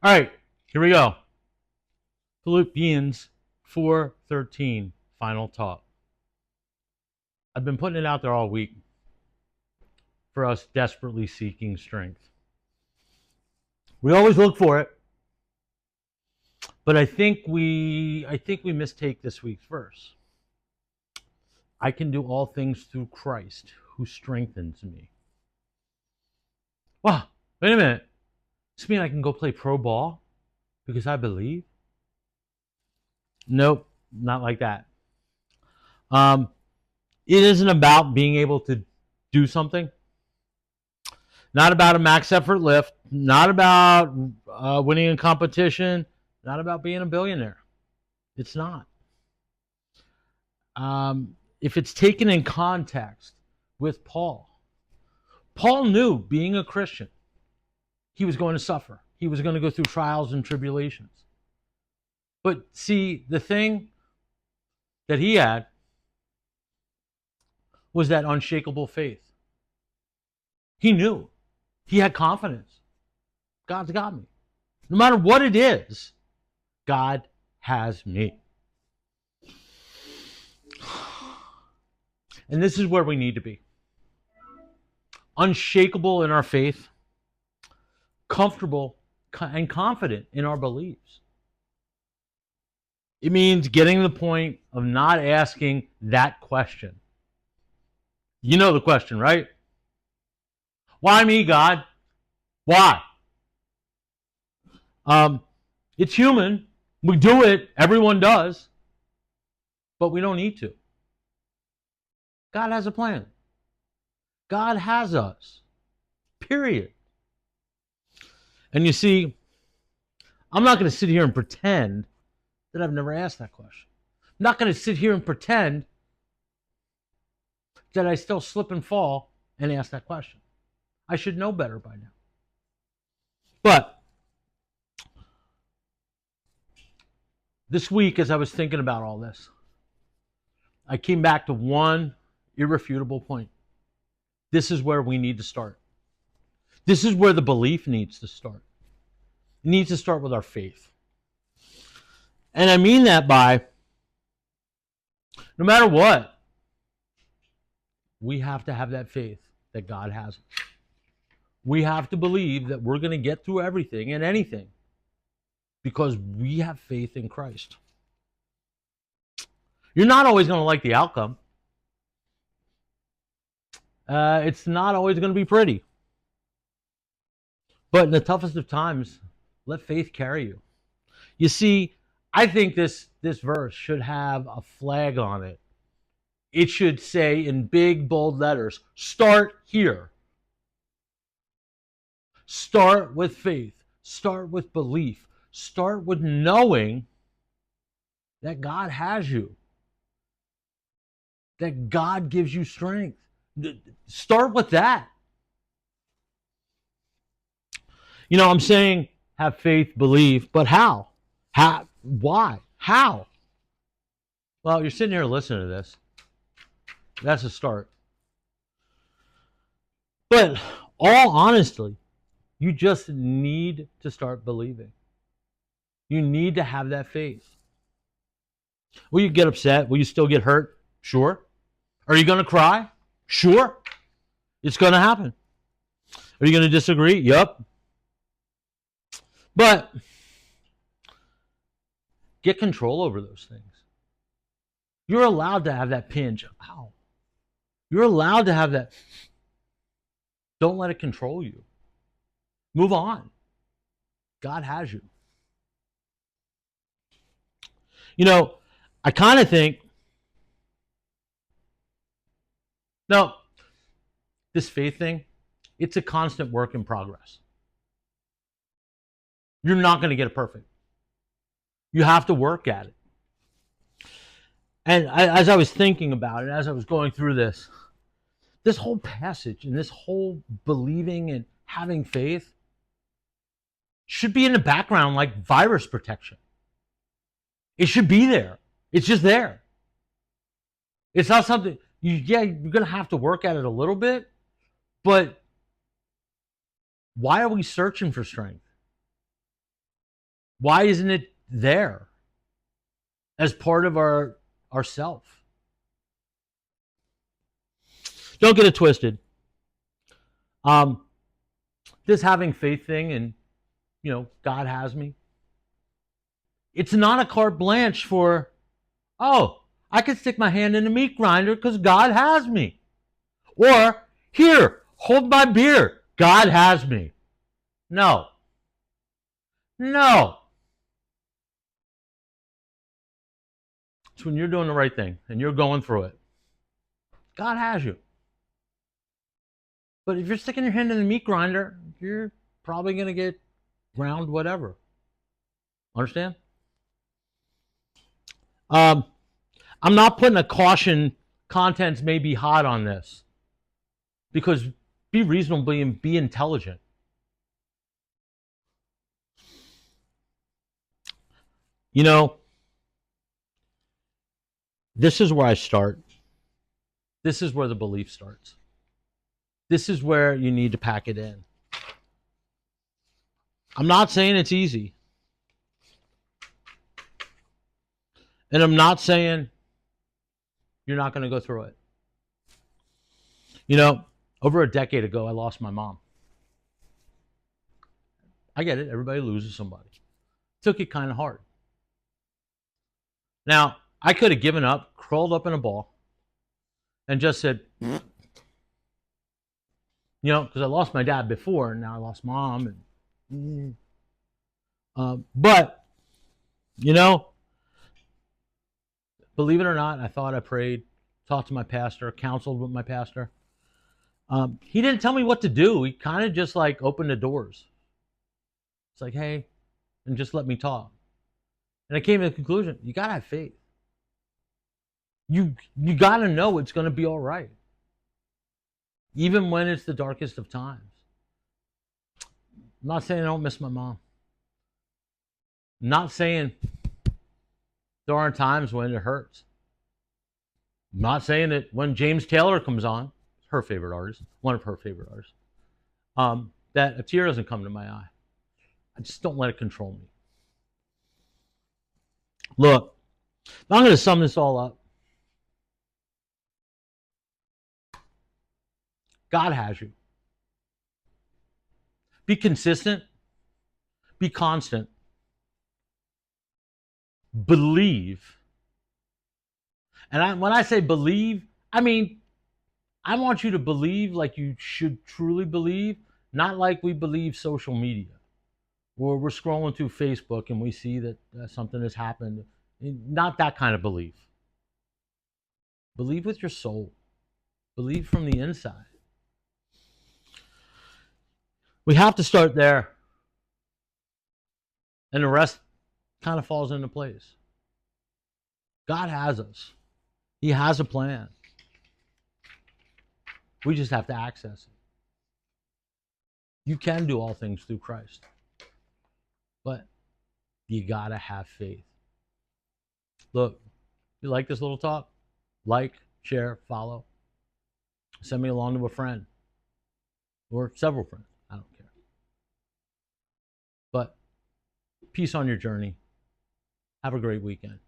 All right, here we go. Philippians 4:13, final talk. I've been putting it out there all week for us desperately seeking strength. We always look for it, but I think we mistake this week's verse. I can do all things through Christ who strengthens me. Wow, wait a minute. Does this mean I can go play pro ball because I believe? Nope, not like that. It isn't about being able to do something. Not about a max effort lift. Not about winning a competition. Not about being a billionaire. It's not. If it's taken in context with Paul, Paul knew being a Christian, he was going to suffer. He was going to go through trials and tribulations. But see, the thing that he had was that unshakable faith. He knew. He had confidence. God's got me. No matter what it is, God has me. And this is where we need to be. Unshakable in our faith, comfortable and confident in our beliefs. It means getting to the point of not asking that question. You know the question, right? Why me, God? Why? It's human. We do it. Everyone does. But we don't need to. God has a plan. God has us. Period. And you see, I'm not going to sit here and pretend that I've never asked that question. I'm not going to sit here and pretend that I still slip and fall and ask that question. I should know better by now. But this week, as I was thinking about all this, I came back to one irrefutable point. This is where we need to start. This is where the belief needs to start. It needs to start with our faith. And I mean that by, no matter what, we have to have that faith that God has. We have to believe that we're going to get through everything and anything because we have faith in Christ. You're not always going to like the outcome. It's not always going to be pretty. But in the toughest of times, let faith carry you. You see, I think this verse should have a flag on it. It should say in big, bold letters, start here. Start with faith. Start with belief. Start with knowing that God has you. That God gives you strength. Start with that. You know, I'm saying have faith, believe, but how? How? Why? How? Well, you're sitting here listening to this. That's a start. But all honestly, you just need to start believing. You need to have that faith. Will you get upset? Will you still get hurt? Sure. Are you going to cry? Sure. It's going to happen. Are you going to disagree? Yup. But get control over those things. You're allowed to have that pinch. Ow. You're allowed to have that. Don't let it control you. Move on. God has you. You know, I kind of think, no, this faith thing, it's a constant work in progress. You're not going to get it perfect. You have to work at it. And as I was thinking about it, as I was going through this whole passage and this whole believing and having faith should be in the background like virus protection. It should be there. It's just there. It's not something, you're going to have to work at it a little bit, but why are we searching for strength? Why isn't it there as part of our self? Don't get it twisted. This having faith thing and, God has me. It's not a carte blanche for, oh, I can stick my hand in a meat grinder because God has me. Or, here, hold my beer. God has me. No. No. It's when you're doing the right thing and you're going through it. God has you. But if you're sticking your hand in the meat grinder, you're probably going to get ground whatever. Understand? I'm not putting a caution, contents may be hot on this. Because be reasonable and be intelligent. This is where I start. This is where the belief starts. This is where you need to pack it in. I'm not saying it's easy. And I'm not saying you're not going to go through it. Over a decade ago, I lost my mom. I get it. Everybody loses somebody. Took it kind of hard. Now, I could have given up, crawled up in a ball, and just said, because I lost my dad before, and now I lost mom. But, believe it or not, I thought I prayed, talked to my pastor, counseled with my pastor. He didn't tell me what to do. He kind of just opened the doors. It's like, hey, and just let me talk. And I came to the conclusion, you got to have faith. You got to know it's going to be all right. Even when it's the darkest of times. I'm not saying I don't miss my mom. I'm not saying there aren't times when it hurts. I'm not saying that when James Taylor comes on, her favorite artist, one of her favorite artists, that a tear doesn't come to my eye. I just don't let it control me. Look, I'm going to sum this all up. God has you. Be consistent. Be constant. Believe. And when I say believe, I mean, I want you to believe like you should truly believe, not like we believe social media, where we're scrolling through Facebook and we see that something has happened. Not that kind of belief. Believe with your soul. Believe from the inside. We have to start there. And the rest kind of falls into place. God has us. He has a plan. We just have to access it. You can do all things through Christ. But you got to have faith. Look, you like this little talk? Like, share, follow. Send me along to a friend. Or several friends. I don't care. But peace on your journey. Have a great weekend.